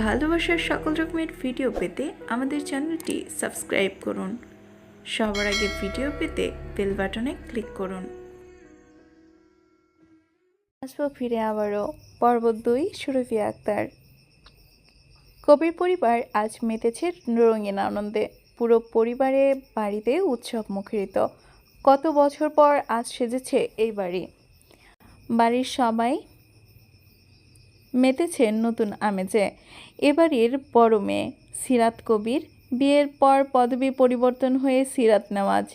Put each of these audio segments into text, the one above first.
ভালোবাসার সকল রকমের ভিডিও পেতে আমাদের চ্যানেলটি সাবস্ক্রাইব করুন। সবার আগে ভিডিও পেতে বেল বাটনে ক্লিক করুন। আসবো ফিরে আবারও পর্ব 2 সুরভি আক্তার। কবির পরিবার আজ মেতেছে রঙিন আনন্দে। পুরো পরিবারে বাড়িতে উৎসব মুখরিত। কত বছর পর আজ সেজেছে এই বাড়ি। বাড়ির সবাই মেতেছে নতুন আমেজে। এবাড়ির বড় মেয়ে সিরাত কবির, বিয়ের পর পদবি পরিবর্তন হয়ে সিরাত নেওয়াজ।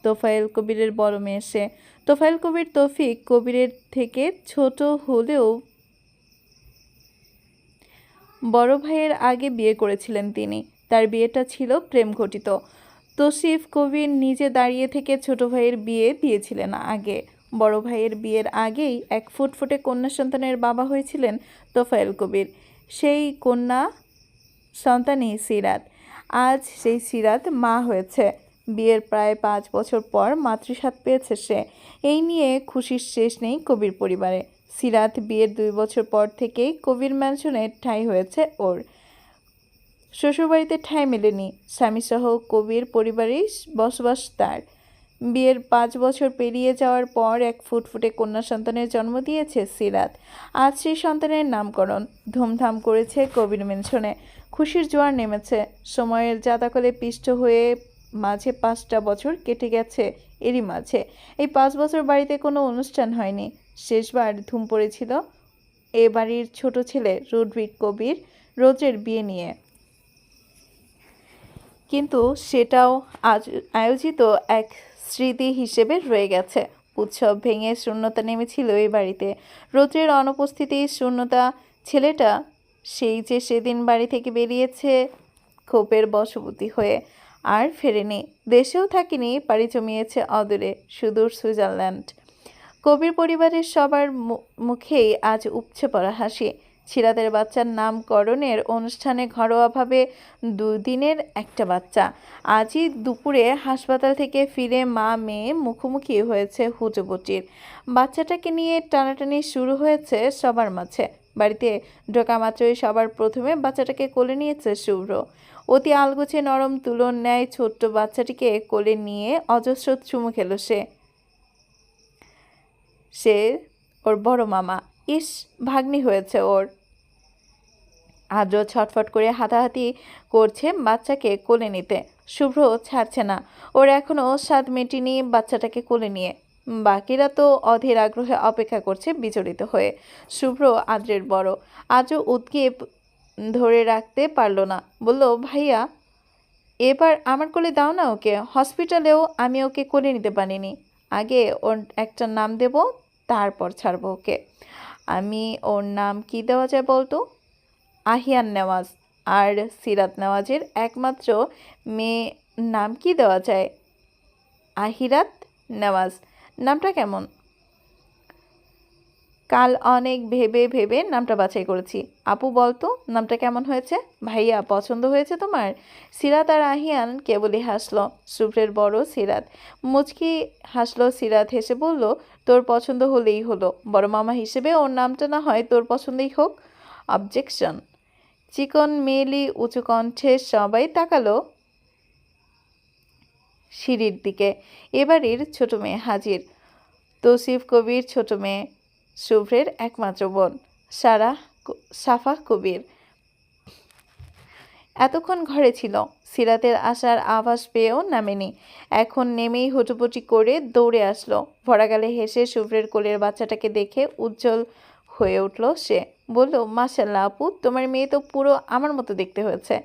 তোফায়েল কবিরের বড় মেয়ে সে। তোফায়েল কবির তৌফিক কবিরের থেকে ছোট হলেও বড় ভাইয়ের আগে বিয়ে করেছিলেন তিনি। তার বিয়েটা ছিল প্রেম ঘটিত। তৌসিফ কবির নিজে দাঁড়িয়ে থেকে ছোট ভাইয়ের বিয়ে দিয়েছিলেন আগে। বড় ভাইয়ের বিয়ের আগেই এক ফুটফুটে কন্যা সন্তানের বাবা হয়েছিলেন তোফায়েল কবির। সেই কন্যা সন্তানই সিরাত। আজ সেই সিরাত মা হয়েছে। বিয়ের প্রায় 5 বছর পর মাতৃস্বাদ পেয়েছে সে। এই নিয়ে খুশির শেষ নেই কবির পরিবারে। সিরাত বিয়ের 2 বছর পর থেকেই কবির ম্যানশনে ঠাঁই হয়েছে ওর। শ্বশুরবাড়িতে ঠাঁই মেলেনি। স্বামীসহ কবির পরিবারেই বসবাস তার। বিয়ের 5 বছর পেরিয়ে যাওয়ার পর এক ফুটফুটে কন্যা সন্তানের জন্ম দিয়েছে সিরাত। আজ সেই সন্তানের নামকরণ ধুমধাম করেছে কবির মেনশনে। খুশির জোয়ার নেমেছে। সময়ের জাতাকলে পিষ্ট হয়ে মাঝে 5টা বছর কেটে গেছে। এরই মাঝে এই 5 বছর বাড়িতে কোনো অনুষ্ঠান হয়নি। শেষবার ধুম পড়েছিল এ বাড়ির ছোট ছেলে রুডভিক কবির রোজের বিয়ে নিয়ে। কিন্তু সেটাও আজ আয়োজিত এক স্মৃতি হিসেবে রয়ে গেছে। উৎসব ভেঙে শূন্যতা নেমেছিল এই বাড়িতে। রৌদ্রের অনুপস্থিতি শূন্যতা। ছেলেটা সেই যে সেদিন বাড়ি থেকে বেরিয়েছে ক্ষোভের বশবর্তী হয়ে, আর ফেরেনি। দেশেও থাকিনি, পাড়ি জমিয়েছে অদূরে সুদূর সুইজারল্যান্ড। কবির পরিবারের সবার মুখেই আজ উপচে পড়া হাসি। সিরাতের বাচ্চার নামকরণের অনুষ্ঠানে ঘরোয়াভাবে 2 দিনের একটা বাচ্চা। আজই দুপুরে হাসপাতাল থেকে ফিরে মা মেয়ে মুখোমুখি হয়েছে হুটোপুটির। বাচ্চাটাকে নিয়ে টানাটানি শুরু হয়েছে সবার মাঝে। বাড়িতে ঢোকা মাত্রই সবার প্রথমে বাচ্চাটাকে কোলে নিয়েছে শুভ্র। অতি আলগোছে নরম তুলোর ন্যায় ছোট্ট বাচ্চাটিকে কোলে নিয়ে অজস্র চুমু খেল সে ওর বড় মামা। ইস, ভাগ্নি হয়েছে ওর। আদ্র ছটফট করে হাতাহাতি করছে বাচ্চাকে কোলে নিতে। শুভ্র ছাড়ছে না। ওর এখনো স্বাদ মেটেনি বাচ্চাটাকে কোলে নিয়ে। বাকিরা তো অধীর আগ্রহে অপেক্ষা করছে বিচলিত হয়ে। শুভ্র আদ্রের বড়। আদ্র উদ্গ্রীব ধরে রাখতে পারল না। বলল, ভাইয়া এবার আমার কোলে দাও না ওকে। হসপিটালেও আমি ওকে কোলে নিতে পারিনি। আগে ওর একটা নাম দেব, তারপর ছাড়বো ওকে। আমি ওর নাম কি দেওয়া যায় বলতো? আহিয়ান নেওয়াজ। আর সিরাত নেওয়াজের একমাত্র মেয়ে নাম কি দেওয়া যায়? আহিরাত নেওয়াজ। নামটা কেমন? কাল অনেক ভেবে ভেবে নামটা বাছাই করেছি। আপু বলতো নামটা কেমন হয়েছে? ভাইয়া পছন্দ হয়েছে তোমার? সিরাত আর আহিয়ান কেবলই হাসলো। শুভ্রের বড় সিরাত মুচকি হাসলো। সিরাত হেসে বলল, তোর পছন্দ হলেই হলো। বড় মামা হিসেবে ওর নামটা না হয় তোর পছন্দই হোক। অবজেকশন। চিকন মেয়েলি উঁচু কণ্ঠে সবাই তাকালো সিঁড়ির দিকে। এবাড়ির ছোট মেয়ে হাজির। তৌসিফ কবির ছোট মেয়ে, শুভ্রের একমাত্র বোন সাফা কবির। এতক্ষণ ঘরে ছিল। সিরাতের আসার আভাস পেয়েও নামেনি। এখন নেমেই হুটোপুটি করে দৌড়ে আসলো। ভরাগালে হেসে শুভ্রের কোলের বাচ্চাটাকে দেখে উজ্জ্বল হয়ে উঠল সে। বলল, মাশাল্লাহ আপু, তোমার মেয়ে তো পুরো আমার মতো দেখতে হয়েছে।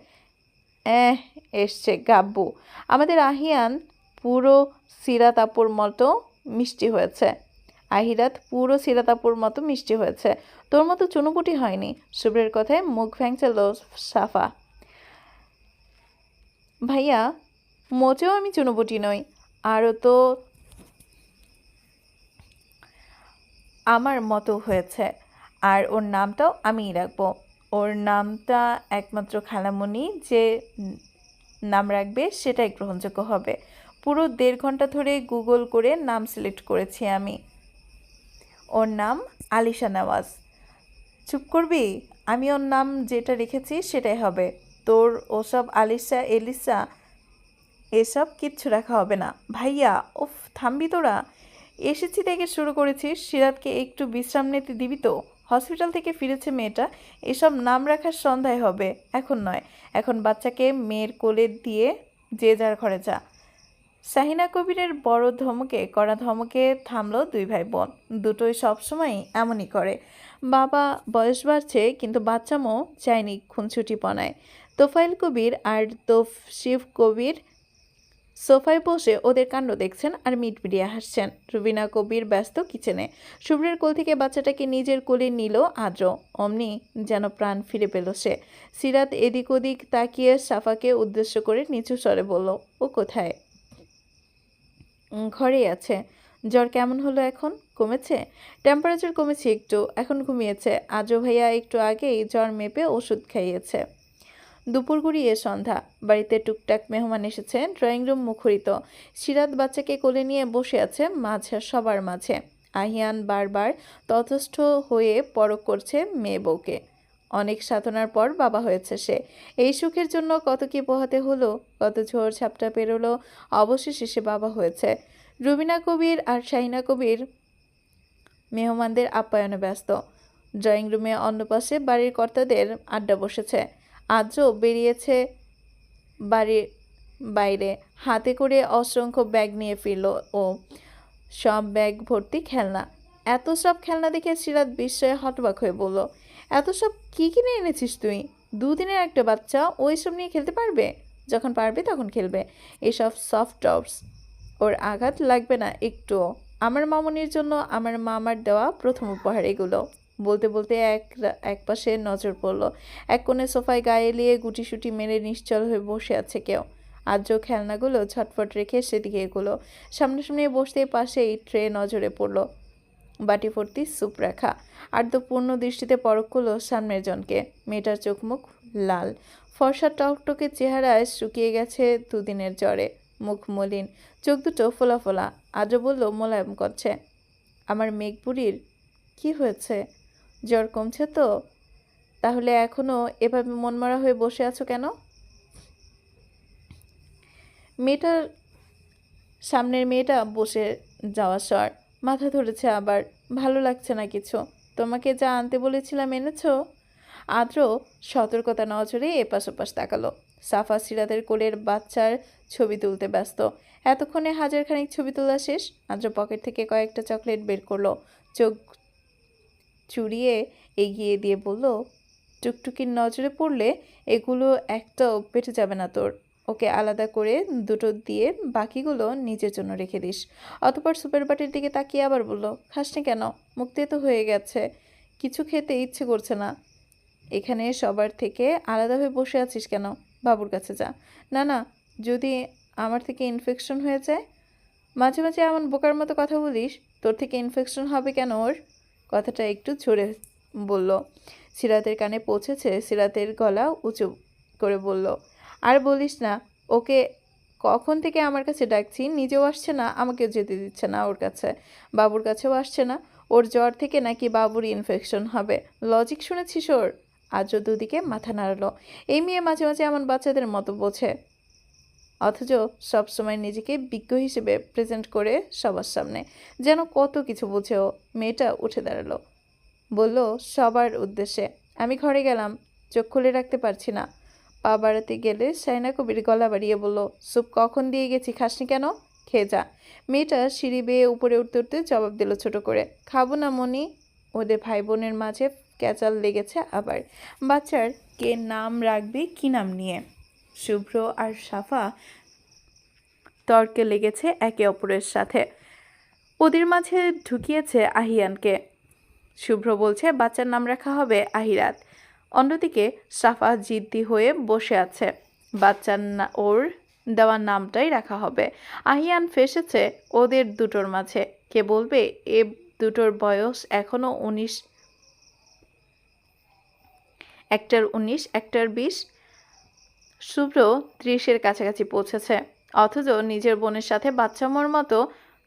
এসছে গাব্বু। আমাদের আহিয়ান পুরো সিরাত আপুর মতো মিষ্টি হয়েছে। আহিরাত পুরো সিরাত আপুর মতো মিষ্টি হয়েছে, তোর মতো চুনোপুটি হয়নি। শুভ্রের কথায় মুখ ভ্যাংচালো সাফা। ভাইয়া মোটেও আমি চুনোপুটি নই। আরও তো আমার মতো হয়েছে। আর ওর নামটাও আমিই রাখবো। ওর নামটা একমাত্র খালামণি যে নাম রাখবে সেটাই গ্রহণযোগ্য হবে। পুরো 1.5 ঘন্টা ধরে গুগল করে নাম সিলেক্ট করেছি আমি। ওর নাম আলিশা নেওয়াজ। চুপ করবি? আমি ওর নাম যেটা রেখেছি সেটাই হবে। তোর ওসব আলিশা এলিসা এসব কিচ্ছু রাখা হবে না। ভাইয়া, উফ, থামবি তোরা? এসেছি থেকে শুরু করেছিস, সিরাতকে একটু বিশ্রাম নিতে দিবি তো? হসপিটাল থেকে ফিরেছে মেয়েটা, এসব নাম রাখার সন্ধ্যায় হবে, এখন নয়। এখন বাচ্চাকে মেয়ের কোলে দিয়ে যে যার ঘরে যা। শাহিনা কবিরের বড় ধমকে কড়া ধমকে থামলো দুই ভাই বোন। দুটোই সবসময়ই এমনই করে। বাবা বয়স বাড়ছে কিন্তু বাচ্চামো চায়নি খুনছুটিপনায়। তোফাইল কবির আর তৌসিফ কবির সোফায় বসে ওদের কাণ্ড দেখছেন আর মিটমিটিয়ে হাসছেন। রুবিনা কবির ব্যস্ত কিচেনে। শুভ্রের কোল থেকে বাচ্চাটাকে নিজের কোলে নিল আদ্র। অমনি যেন প্রাণ ফিরে পেল সে। সিরাত এদিক ওদিক তাকিয়ে সাফাকে উদ্দেশ্য করে নিচু স্বরে বলল, ও কোথায়? ঘরেই আছে। জ্বর কেমন হলো এখন? কমেছে? টেম্পারেচার কমেছে একটু, এখন ঘুমিয়েছে। আজও ভাইয়া একটু আগেই জ্বর মেপে ওষুধ খাইয়েছে। দুপুর গড়িয়ে সন্ধ্যা। বাড়িতে টুকটাক মেহমান এসেছে। ড্রয়িং রুম মুখরিত। সিরাত বাচ্চাকে কোলে নিয়ে বসে আছে সবার মাঝে। আহিয়ান বারবার তথস্থ হয়ে পরখ করছে মেয়ে বউকে। অনেক সাধনার পর বাবা হয়েছে সে। এই সুখের জন্য কত কি পোহাতে হলো, কত ঝড় ঝাপটা পেরোলো, অবশেষে সে বাবা হয়েছে। রুবিনা কবির আর শাহিনা কবির মেহমানদের আপ্যায়নে ব্যস্ত। ড্রয়িং রুমে অন্য পাশে বাড়ির কর্তাদের আড্ডা বসেছে। আজও বেরিয়েছে বাড়ির বাইরে, হাতে করে অসংখ্য ব্যাগ নিয়ে ফিরল ও। সব ব্যাগ ভর্তি খেলনা। এত সব খেলনা দেখে সিরাত বিস্ময়ে হতবাক হয়ে বলল, এত সব কী কিনে এনেছিস তুই? দুদিনের একটা বাচ্চা ও এসব নিয়ে খেলতে পারবে? যখন পারবে তখন খেলবে। এসব সফট টপস, ওর আঘাত লাগবে না একটুও। আমার মামুনির জন্য আমার মামার দেওয়া প্রথম উপহার এগুলো। বলতে বলতে এক পাশে নজর পড়ল। এক কোণে সোফায় গায়ে এলিয়ে গুটিসুটি মেরে নিশ্চল হয়ে বসে আছে কেউ। আর্য খেলনাগুলো ঝটফট রেখে সেদিকে এগুলো। সামনাসামনি বসতে পাশেই ট্রে নজরে পড়ল, বাটি ভর্তি স্যুপ রাখা। আর্দ্র পূর্ণ দৃষ্টিতে পরখ করল সামনের জনকে। মেয়েটার চোখ মুখ লাল, ফর্সা টকটকে চেহারায় শুকিয়ে গেছে দুদিনের জ্বরে। মুখ মলিন, চোখ দুটো ফোলা ফোলা। আজও বলল মোলায়েম করছে, আমার মেঘবুড়ির কি হয়েছে? জ্বর কমছে তো? তাহলে এখনো এভাবে মনমরা হয়ে বসে আছো কেন? মেয়েটার সামনের মেয়েটা বসে যাওয়া স্বর, মাথা ধরেছে আবার। ভালো লাগছে না কিছু। তোমাকে যা আনতে বলেছিলাম এনেছো? আদ্র সতর্কতা নজরে এপাশ ওপাশ তাকালো। সাফা সিরাতের কোলের বাচ্চার ছবি তুলতে ব্যস্ত। এতক্ষণে হাজারখানিক ছবি তোলা শেষ। আদ্র পকেট থেকে কয়েকটা চকলেট বের করলো, চোখ চুরিয়ে এগিয়ে দিয়ে বলল, টুকটুকির নজরে পড়লে এগুলো একটাও পেটে যাবে না তোর। ওকে আলাদা করে দুটো দিয়ে বাকিগুলো নিজের জন্য রেখে দিস। অতঃপর সুপের বাটির দিকে তাকিয়ে আবার বলল, খাসনি কেন? মুখ দিয়ে তো হয়ে গেছে, কিছু খেতে ইচ্ছে করছে না। এখানে সবার থেকে আলাদা হয়ে বসে আছিস কেন? বাবুর কাছে যা। না না, যদি আমার থেকে ইনফেকশন হয়ে যায়? মাঝে মাঝে এমন বোকার মতো কথা বলিস, তোর থেকে ইনফেকশন হবে কেন ওর? কথাটা একটু ঝরে বলল। সিরাতের কানে পৌঁছেছে। সিরাতের গলা উঁচু করে বলল, আর বলিস না। ওকে কখন থেকে আমার কাছে ডাকছি, নিজেও আসছে না, আমাকেও যেতে দিচ্ছে না ওর কাছে। বাবুর কাছেও আসছে না। ওর জ্বর থেকে নাকি বাবুর ইনফেকশন হবে। লজিক শুনেছিস ওর? আজও দুদিকে মাথা নাড়ালো। এই মেয়ে মাঝে মাঝে এমন বাচ্চাদের মতো বোঝে, অথচ সবসময় নিজেকে বিজ্ঞ হিসেবে প্রেজেন্ট করে সবার সামনে, যেন কত কিছু বোঝেও। মেয়েটা উঠে দাঁড়ালো, বলল সবার উদ্দেশ্যে, আমি ঘরে গেলাম, চোখ খুলে রাখতে পারছি না। পা বাড়াতে গেলে শাহিনা কবির গলা বাড়িয়ে বলল, স্যুপ কখন দিয়ে গেছি, খাসনি কেন? খেয়ে যা। মেয়েটা সিঁড়ি বেয়ে উপরে উঠতে উঠতে জবাব দিল ছোট করে, খাবো না মনি। ওদের ভাই বোনের মাঝে ক্যাচাল লেগেছে আবার। বাচ্চার কে নাম রাখবে, কি নাম নিয়ে? শুভ্র আর সাফা তর্কে লেগেছে একে অপরের সাথে। ওদের মাঝে ঢুকিয়েছে আহিয়ানকে। শুভ্র বলছে বাচ্চার নাম রাখা হবে আহিরাত। অন্যদিকে সাফা জিদ্দি হয়ে বসে আছে, বাচ্চার ওর দেওয়া নামটাই রাখা হবে। আহিয়ান ফেসেছে ওদের দুটোর মাঝে। কে বলবে এ দুটোর বয়স এখনো 19, একটার 19, একটার 20। শুভ্র 30-এর কাছাকাছি পৌঁছেছে, অথচ নিজের বোনের সাথে বাচ্চামোর মতো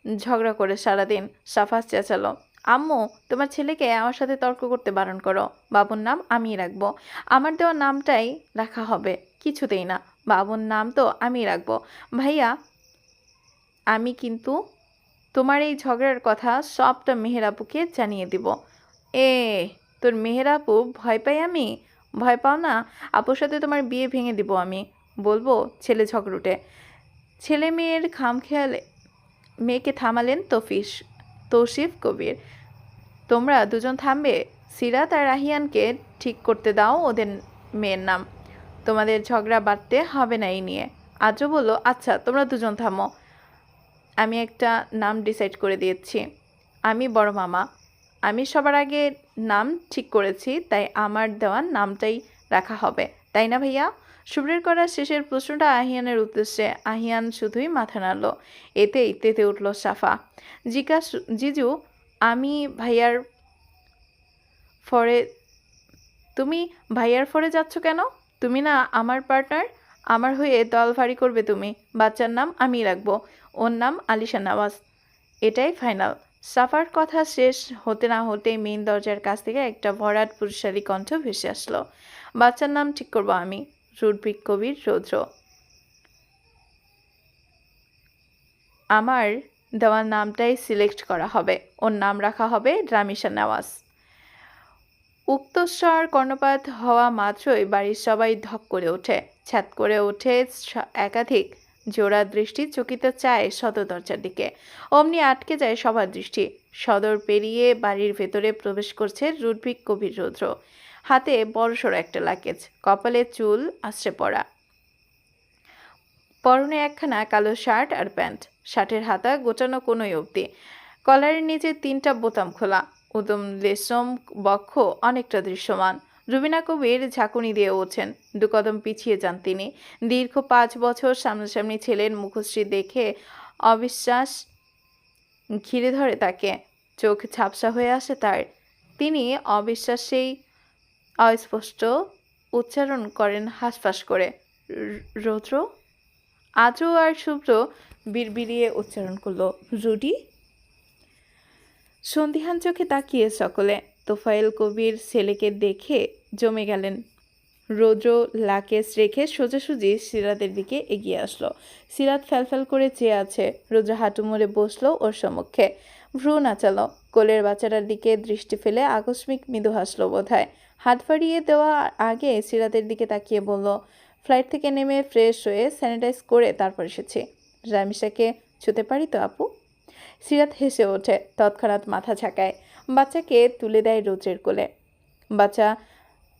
ঝগড়া করে সারাদিন। সাফা চেঁচালো, আম্মু, তোমার ছেলেকে আমার সাথে তর্ক করতে বারণ করো। বাবুর নাম আমিই রাখবো। আমার দেওয়া নামটাই রাখা হবে। কিছুতেই না, বাবুর নাম তো আমিই রাখবো। ভাইয়া, আমি কিন্তু তোমার এই ঝগড়ার কথা সবটা মেহের আপুকে জানিয়ে দিব। এ, তোর মেহের আপু ভয় পাই আমি? ভয় পাও না? আপুর সাথে তোমার বিয়ে ভেঙে দিব আমি। বলবো ছেলে ঝগড়ুটে। ছেলে মেয়ের খামখেয়ালে মেয়েকে থামালেন তৌসিফ কবির। তোমরা দুজন থামবে? সিরাত আর রাহিয়ানকে ঠিক করতে দাও ওদের মেয়ের নাম। তোমাদের ঝগড়া বাড়তে হবে না এই নিয়ে। আদ্র বলল, আচ্ছা তোমরা দুজন থামো, আমি একটা নাম ডিসাইড করে দিয়েছি। আমি বড় মামা, আমি সবার আগে নাম ঠিক করেছি, তাই আমার দেওয়া নামটাই রাখা হবে, তাই না ভাইয়া? শুভ্রের করা শেষের প্রশ্নটা আহিয়ানের উদ্দেশ্যে। আহিয়ান শুধুই মাথা নাড়ল। এতেই তেতে উঠল সাফা। জিজু, আমি ভাইয়ার ফরে তুমি ভাইয়ার ফরে যাচ্ছ কেন? তুমি না আমার পার্টনার? আমার হয়ে দল ভারী করবে তুমি। বাচ্চার নাম আমিই রাখবো, ওর নাম আলিশা নওয়াজ। এটাই ফাইনাল। সাফার কথা শেষ হতে না হতেই মেইন দরজার কাছ থেকে একটা ভরাট পুরুষালী কণ্ঠ ভেসে আসলো। বাচ্চার নাম ঠিক করবো আমি, রুদ্রিক কবির রৌদ্র। আমার দেওয়ার নামটাই সিলেক্ট করা হবে, ওর নাম রাখা হবে রামিশা নওয়াজ। উক্তস্বর কর্ণপাত হওয়া মাত্রই বাড়ির সবাই ধক করে ওঠে, ছ্যাত করে ওঠে। একাধিক জোড়া দৃষ্টি চকিত চায় সদর দরজার দিকে। অমনি আটকে যায় সবার দৃষ্টি। সদর পেরিয়ে বাড়ির ভেতরে প্রবেশ করছে রুদ্রিক কবির রৌদ্র। হাতে বড়সড় একটা লাগেজ, কপালে চুল আশ্রে পড়া, পরনে একখানা কালো শার্ট আর প্যান্ট। শার্টের হাতা গোটানো কোনোই অবধি, কলারের নিচে 3টা বোতাম খোলা, উদম রেশম বক্ষ অনেকটা দৃশ্যমান। রুবিনা কবির ঝাঁকুনি দিয়ে ওঠেন, 2 কদম পিছিয়ে যান তিনি। দীর্ঘ 5 বছর সামনাসামনি ছেলের মুখশ্রী দেখে অবিশ্বাস ঘিরে ধরে তাকে। চোখ ঝাপসা হয়ে আসে তার। তিনি অবিশ্বাসেই অস্পষ্ট উচ্চারণ করেন হাঁসফাঁস করে, রৌদ্র। আজও আর শুভ্র বিড়বিড়িয়ে উচ্চারণ করলো, রুডি। সন্ধিহান চোখে তাকিয়ে সকলে তোফায়েল কবির ছেলেকে দেখে জমে গেলেন। রৌদ্র লাকেশ রেখে সোজাসুজি সিরাতের দিকে এগিয়ে আসলো। সিরাত ফ্যালফ্যাল করে চেয়ে আছে। রৌদ্র হাঁটু মুড়ে বসলো ওর সম্মুখে, ভ্রু নাচালো। কোলের বাচ্চাটার দিকে দৃষ্টি ফেলে আকস্মিক মৃদু হাসলো বোধহয়। হাত বাড়িয়ে দেওয়া আগে সিরাতের দিকে তাকিয়ে বলল, ফ্লাইট থেকে নেমে ফ্রেশ হয়ে স্যানিটাইজ করে তারপর এসেছি। রামিসাকে ছুতে পারি তো আপু? সিরাত হেসে ওঠে, তৎক্ষণাৎ মাথা ঝাঁকায়। বাচ্চাকে তুলে দেয় রৌদ্রের কোলে।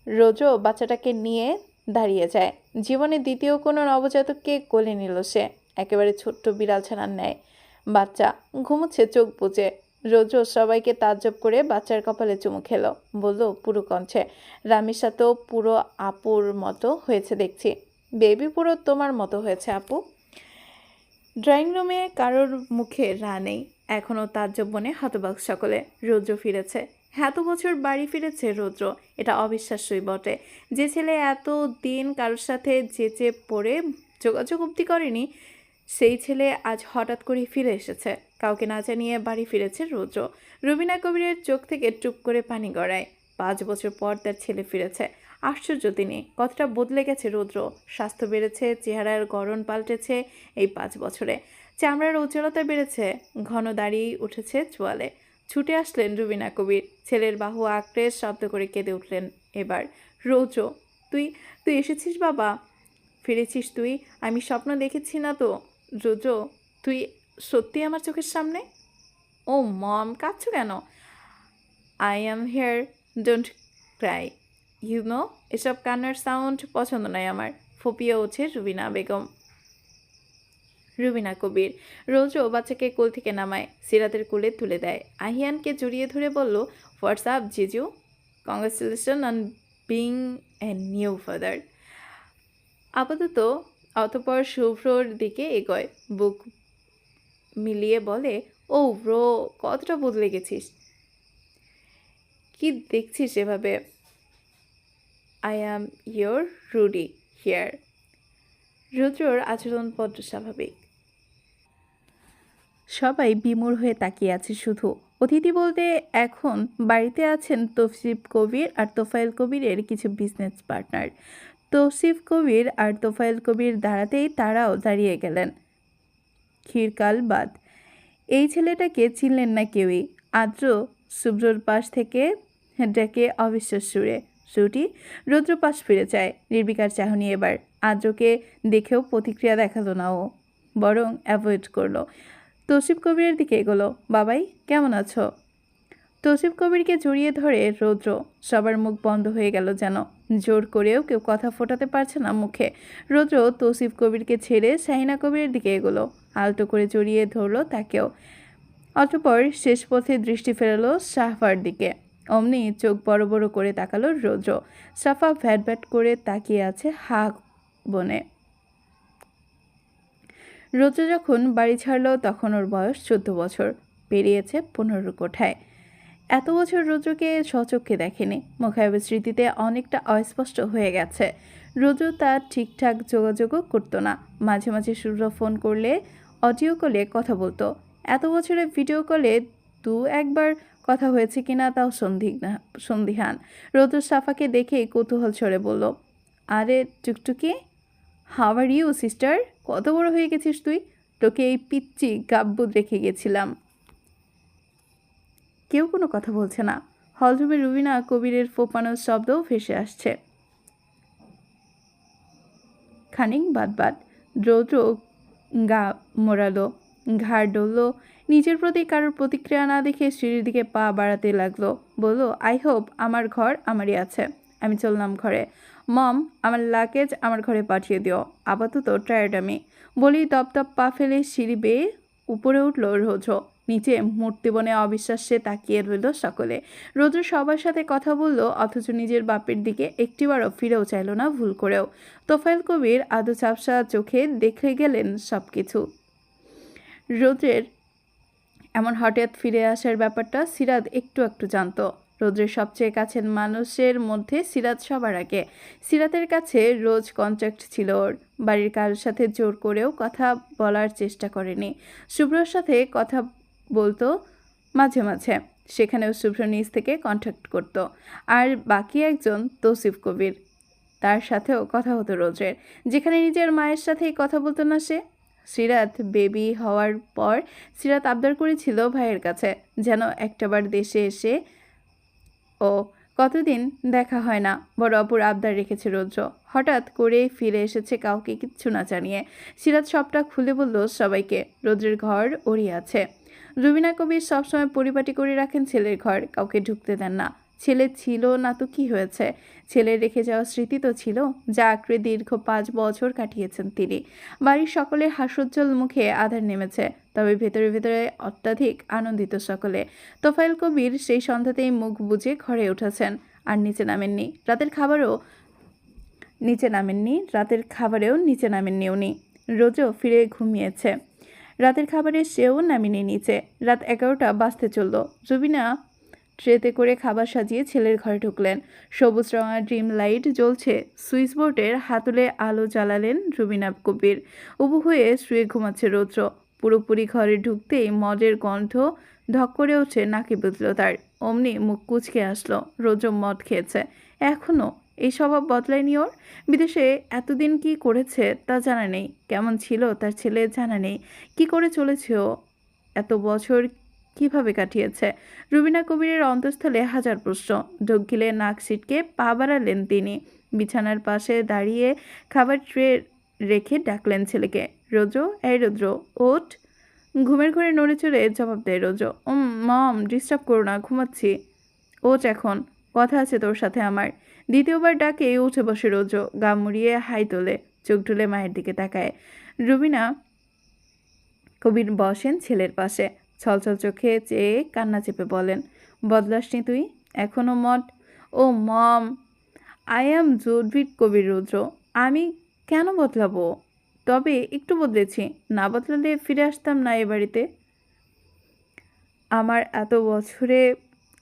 রৌদ্র বাচ্চাটাকে নিয়ে দাঁড়িয়ে যায়। জীবনে দ্বিতীয় কোনো নবজাতককে কোলে নিল সে, একেবারে ছোট্ট বিড়াল ছানার ন্যায়। বাচ্চা ঘুমোচ্ছে চোখ বুজে। রৌদ্র সবাইকে তাজ্জব করে বাচ্চার কপালে চুমু খেলো, বলল পুরো কণ্ঠে, রামিসা তো পুরো আপুর মতো হয়েছে দেখছি। বেবি পুরো তোমার মতো হয়েছে আপু। ড্রয়িং রুমে কারোর মুখে রা নেই, এখনও তাজ্জব বনে হতবাক সকলে। রৌদ্র ফিরেছে, এত বছর বাড়ি ফিরেছে রৌদ্র, এটা অবিশ্বাস্যই বটে। যে ছেলে এত দিন কারোর সাথে যেচে পড়ে যোগাযোগ অব্দি করেনি, সেই ছেলে আজ হঠাৎ করে ফিরে এসেছে। কাউকে না জানিয়ে বাড়ি ফিরেছে রৌদ্র। রুবিনা কবিরের চোখ থেকে টুপ করে পানি গড়ায়। 5 বছর পর তার ছেলে ফিরেছে। আশ্চর্য তিনি, কতটা বদলে গেছে রৌদ্র। স্বাস্থ্য বেড়েছে, চেহারার গড়ন পাল্টেছে এই 5 বছরে। চামড়ার উজ্জ্বলতা বেড়েছে, ঘন দাড়ি উঠেছে চোয়ালে। ছুটে আসলেন রুবিনা কবির, ছেলের বাহু আঁকড়ে শব্দ করে কেঁদে উঠলেন এবার। রৌদ্র, তুই তুই এসেছিস বাবা, ফিরেছিস তুই? আমি স্বপ্ন দেখেছি না তো? রৌদ্র, তুই সত্যি আমার চোখের সামনে? ও মম, কাঁদছো কেন? I am here, don't cry. You know, এসব কান্নার সাউন্ড পছন্দ নয় আমার। ফুপিয়ে ওঠে রুবিনা কবির। রৌদ্র বাচ্চাকে কোল থেকে নামায়, সিরাতের কোলে তুলে দেয়। আহিয়ানকে জড়িয়ে ধরে বলল, হোয়াটস আপ জিজু, congratulation on being a new father. আপাতত অতঃপর শুভ্রর দিকে এগোয়, বুক মিলিয়ে বলে, ও ব্রো, কতটা বদলে গেছিস। কি দেখছিস এভাবে? I am your Rudy here. রুদ্রর আচরণ বড্ড স্বাভাবিক। সবাই বিমূঢ় হয়ে তাকিয়ে আছে শুধু। অতিথি বলতে এখন বাড়িতে আছেন তৌসিফ কবির আর তোফায়েল কবিরের কিছু বিজনেস পার্টনার। তৌসিফ কবির আর তোফায়েল কবির দাঁড়াতেই তারাও দাঁড়িয়ে গেলেন। ক্ষীরকাল বাদ। এই ছেলেটাকে চিনলেন না কেউই। আদ্র শুভ্রর পাশ থেকে ডেকে অবিশ্বাস সুরে, শ্রুতি। রৌদ্র পাশ ফিরে যায়। নির্বিকার চাহনি এবার। আদ্রকে দেখেও প্রতিক্রিয়া দেখালো না ও, বরং অ্যাভয়েড করলো। তৌসিফ কবিরের দিকে এগোলো। বাবাই, কেমন আছো? তৌসিফ কবিরকে জড়িয়ে ধরে রৌদ্র। সবার মুখ বন্ধ হয়ে গেল যেন। জোর করেও কেউ কথা ফোটাতে পারছে না মুখে। রৌদ্র তৌসিফ কবিরকে ছেড়ে শাহিনা কবিরের দিকে এগোলো। আলতো করে জড়িয়ে ধরলো তাকেও। অতঃপর শেষ পথে দৃষ্টি ফেরালো সাফার দিকে। অমনি চোখ বড় বড় করে তাকালো রৌদ্র। সাফা ভ্যাট ভ্যাট করে তাকিয়ে আছে হা বনে। রৌদ্র যখন বাড়ি ছাড়ল তখন ওর বয়স 14 বছর, পেরিয়েছে 15 কোঠায়। এত বছর রৌদ্রকে সচক্ষে দেখেনি। মুখায়বের স্মৃতিতে অনেকটা অস্পষ্ট হয়ে গেছে। রৌদ্র তার ঠিকঠাক যোগাযোগও করতো না। মাঝে মাঝে শুভ্র ফোন করলে অডিও কলে কথা বলতো। এত বছরে ভিডিও কলে একবার কথা হয়েছে কিনা তাও সন্দিহান। রৌদ্র সাফাকে দেখেই কৌতূহল ছড়ে বলল, আরে টুকটুকি, হাউ আর ইউ সিস্টার? কত বড় হয়ে গেছিস তুই? তোকে এই পিচ্চি গাব্বুদ রেখে গেছিলাম। কেউ কোনো কথা বলছে না। হলরুমে রুবিনা কবিরের ফোপানোর শব্দও ভেসে আসছে। খানিক বাদ রৌদ্র গা মোড়ালো, ঘাড় ডলল। নিজের প্রতি কারোর প্রতিক্রিয়া না দেখে সিঁড়ির দিকে পা বাড়াতে লাগলো। বলল, আই হোপ আমার ঘর আমারই আছে। আমি চললাম ঘরে। মম, আমার লাগেজ আমার ঘরে পাঠিয়ে দিও, আপাতত টায়ার্ড আমি। বলেই দপদপ পা ফেলে সিঁড়ি বেয়ে উপরে উঠল রৌদ্র। নিচে মূর্তিবনে অবিশ্বাস্যে তাকিয়ে রইল সকলে। রৌদ্র সবার সাথে কথা বলল, অথচ নিজের বাপের দিকে একটিবারও ফিরেও চাইল না ভুল করেও। তোফায়েল কবির আদৌ চাপসা চোখে দেখে গেলেন সব কিছু। রৌদ্রের এমন হঠাৎ ফিরে আসার ব্যাপারটা সিরাত একটু একটু জানত। রৌদ্রের সবচেয়ে কাছের মানুষের মধ্যে সিরাত সবার আগে। সিরাতের কাছে রোজ কন্ট্যাক্ট ছিল ওর। বাড়ির কারোর সাথে জোর করেও কথা বলার চেষ্টা করেনি। শুভ্রর সাথে কথা বলতো মাঝে মাঝে, সেখানেও শুভ্র নিজ থেকে কন্ট্যাক্ট করত। আর বাকি একজন তৌসিফ কবির, তার সাথেও কথা হতো রোজের। যেখানে নিজের মায়ের সাথেই কথা বলতো না সে। সিরাত বেবি হওয়ার পর সিরাত আবদার করেছিল ভাইয়ের কাছে যেন একটাবার দেশে এসে। ও কতদিন দেখা হয় না, বড় অপুর আবদার রেখেছে রৌদ্র। হঠাৎ করে ফিরে এসেছে কাউকে কিচ্ছু না জানিয়ে। সিরাত সবটা খুলে বলল সবাইকে। রৌদ্রের ঘর ওরই আছে। রুবিনা কবির সবসময় পরিপাটি করে রাখেন ছেলের ঘর, কাউকে ঢুকতে দেন না। ছেলে ছিল না তো কি হয়েছে, ছেলে রেখে যাওয়া স্মৃতি তো ছিল, যা আঁকড়ে দীর্ঘ 5 বছর কাটিয়েছেন তিনি। বাড়ির সকলের হাস্যোজ্জ্বল মুখে আধার নেমেছে, তবে ভেতরে ভেতরে অত্যাধিক আনন্দিত সকলে। তোফায়েল কবির সেই সন্ধ্যাতেই মুখ বুজে ঘরে উঠেছেন আর নিচে নামেননি। রাতের খাবারেও নিচে নামেননি উনি। রোজও ফিরে ঘুমিয়েছে। রাতের খাবারে সেও নামিনি নিচে। রাত 11টা বাজতে চলল। রুবিনা ট্রেতে করে খাবার সাজিয়ে ছেলের ঘরে ঢুকলেন। সবুজ রঙা ড্রিম লাইট জ্বলছে। সুইচ বোর্ডের হাতলে আলো জ্বালালেন রুবিনা কবির। উবু হয়ে শুয়ে ঘুমাচ্ছে রৌদ্র। পুরোপুরি ঘরে ঢুকতেই মদের গন্ধ ঢক করে ওঠে নাকে বুঝল তার। অমনি মুখ কুঁচকে আসলো। রৌদ্র মদ খেয়েছে এখনও, এই স্বভাব বদলায়নি ওর। বিদেশে এতদিন কি করেছে তা জানা নেই, কেমন ছিল তার ছেলে জানা নেই, কি করে চলেছে ও এত বছর, কিভাবে কাটিয়েছে। রুবিনা কবিরের অন্তঃস্থলে হাজার প্রশ্ন। ঢোক গিলে নাক ছিটকে পা বাড়ালেন তিনি। বিছানার পাশে দাঁড়িয়ে খাবার ট্রে রেখে ডাকলেন ছেলেকে, রৌদ্র, এই রৌদ্র, ওঠ। ঘুমের ঘরে নড়ে চড়ে জবাব দেয় রৌদ্র, মম, ডিস্টার্ব করো না, ঘুমাচ্ছি। ওঠ এখন, কথা আছে তোর সাথে আমার। দ্বিতীয়বার ডাকে উঠে বসে রৌদ্র। গা মুড়িয়ে হাই তোলে, চোখ ঢুলে মায়ের দিকে তাকায়। রুবিনা কবির বসেন ছেলের পাশে। ছলছল চোখে চেয়ে কান্না চেপে বলেন, বদলাসনি তুই এখনো mod? O mom, I am জুডভিট কবির রৌদ্র। আমি কেন বদলাবো? তবে একটু বদলেছি, না বদলালে ফিরে আসতাম না এ বাড়িতে।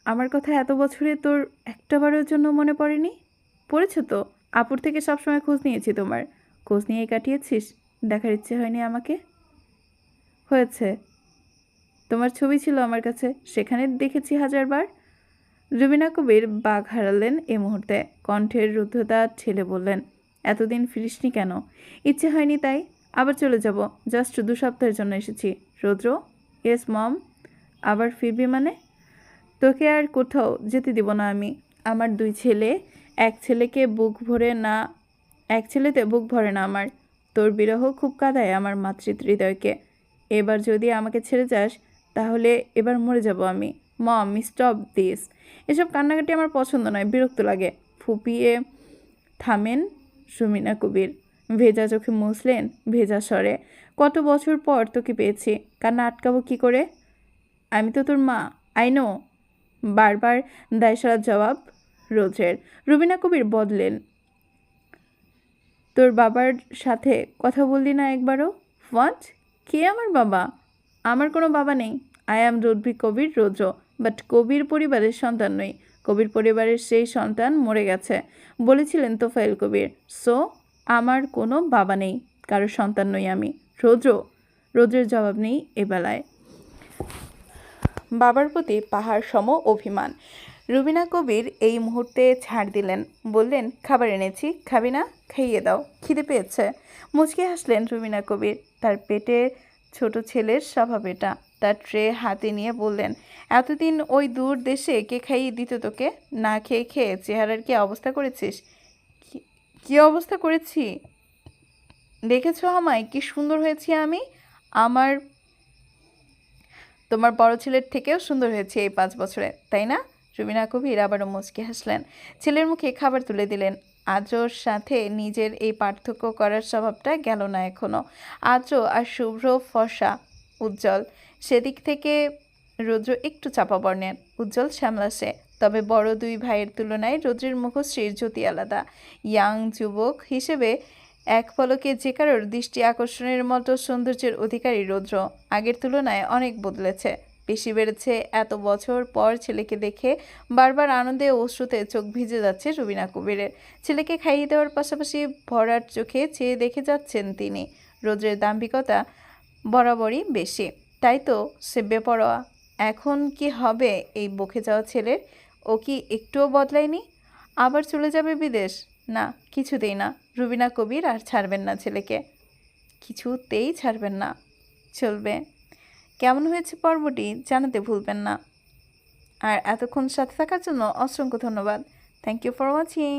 আমার কথা এত বছরে তোর একটাবারের জন্য মনে পড়েনি? পড়েছে তো, আপুর থেকে সবসময় খোঁজ নিয়েছি তোমার। খোঁজ নিয়েই কাটিয়েছিস, দেখার ইচ্ছে হয়নি আমাকে? হয়েছে, তোমার ছবি ছিল আমার কাছে, সেখানে দেখেছি হাজারবার। রুবিনা কবির বাঘ হারালেন এ মুহূর্তে। কণ্ঠের রুদ্ধতা ঠেলে বললেন, এতদিন ফিরিসনি কেন? ইচ্ছে হয়নি তাই। আবার চলে যাব, জাস্ট 2 সপ্তাহের জন্য এসেছি। রৌদ্র, ইয়েস মম। আবার ফিরবি মানে? তোকে আর কোথাও যেতে দিব না আমি। আমার 2 ছেলে, এক ছেলেতে বুক ভরে না আমার। তোর বিরহ খুব কাঁদায় আমার মাতৃহৃদয়কে। এবার যদি আমাকে ছেড়ে যাস তাহলে এবার মরে যাব আমি। মম, স্টপ দিস। এসব কান্নাকাটি আমার পছন্দ নয়, বিরক্ত লাগে। ফুপিয়ে থামেন রুবিনা কবির। ভেজা চোখে মুছলেন ভেজা স্বরে। কত বছর পর তোকে পেয়েছি, কান্না আটকাবো কি করে? আমি তো তোর মা, আই নো। বারবার দায়সারা জবাব রোজের। রুবিনা কবির বদলেন। তোর বাবার সাথে কথা বললি না একবারও? হোয়াট? কে আমার বাবা? আমার কোনো বাবা নেই। আই অ্যাম রুদ্ভি কবির, রৌদ্র। বাট কবির পরিবারের সন্তান নই। কবির পরিবারের সেই সন্তান মরে গেছে, বলেছিলেন তোফায়েল কবির। সো আমার কোনো বাবা নেই, কারোর সন্তান নই আমি। রৌদ্র। রৌদ্রের জবাব নেই এ বেলায়। বাবার প্রতি পাহাড় সম অভিমান। রুবিনা কবির এই মুহূর্তে ছাড় দিলেন। বললেন, খাবার এনেছি, খাবি না? খাইয়ে দাও, খিদে পেয়েছে। মুচকি হাসলেন রুবিনা কবির। তার পেটে ছোট ছেলের স্বভাব এটা। তার ট্রে হাতে নিয়ে বললেন, এতদিন ওই দূর দেশে কে খাইয়ে দিত তোকে? না খেয়ে খেয়ে চেহারার কি অবস্থা করেছিস? কি অবস্থা করেছি? দেখেছো আমায়, কি সুন্দর হয়েছি আমি? আমার তোমার বড় ছেলের থেকেও সুন্দর হয়েছে এই 5 বছরে, তাই না? রুবিনা কবির আবারও মুচকি হাসলেন। ছেলের মুখে খাবার তুলে দিলেন। আদ্রর সাথে নিজের এই পার্থক্য করার স্বভাবটা গেল না এখনো। আদ্র আর শুভ্র ফর্সা, উজ্জ্বল। সেদিক থেকে রৌদ্র একটু চাপা বর্ণের, উজ্জ্বল শ্যামলাসে। তবে বড় 2 ভাইয়ের তুলনায় রৌদ্রের মুখশ্রীর জ্যোতি আলাদা। ইয়াং যুবক হিসেবে এক পলকে যে কারোর দৃষ্টি আকর্ষণের মতো সৌন্দর্যের অধিকারী রৌদ্র। আগের তুলনায় অনেক বদলেছে, বেশি বেড়েছে। এত বছর পর ছেলেকে দেখে বারবার আনন্দে ও অশ্রুতে চোখ ভিজে যাচ্ছে রুবিনা কবিরের। ছেলেকে খাইয়ে দেওয়ার পাশাপাশি ভরাট চোখে চেয়ে দেখে যাচ্ছেন তিনি। রৌদ্রের দাম্ভিকতা বরাবরই বেশি, তাই তো সে বেপরোয়া। এখন কি হবে এই বকে যাওয়া ছেলের? ও কি একটুও বদলায়নি? আবার চলে যাবে বিদেশ? না, কিছুতেই না। রুবিনা কবির আর ছাড়বেন না ছেলেকে, কিছুতেই ছাড়বেন না। চলবে। কেমন হয়েছে পর্বটি জানাতে ভুলবেন না। আর এতক্ষণ সাথে থাকার জন্য অসংখ্য ধন্যবাদ। Thank you for watching.